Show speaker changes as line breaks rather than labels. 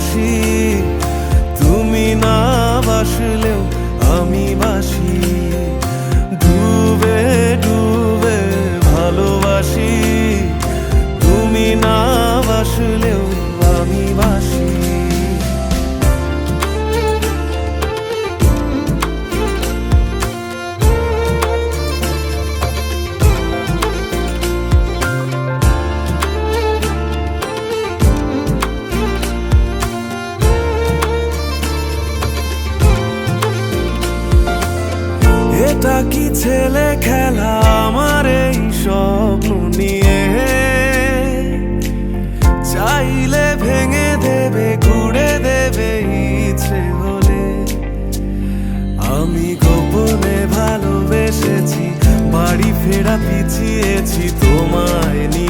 বসি, তুমি না বাসলেও আমি বাসি। ডুবে ডুবে ভালোবাসি, তুমি না বাসলেও আমি বাসি। এটা কি ছেলে খেলা আমার এই স্বপ্ন নিয়ে? চাইলে ভেঙে দেবে, ঘুরে দেবে ইচ্ছে হলে। আমি গোপনে ভালোবেসেছি, বাড়ি ফেরা পিছিয়েছি তোমায় নিয়ে।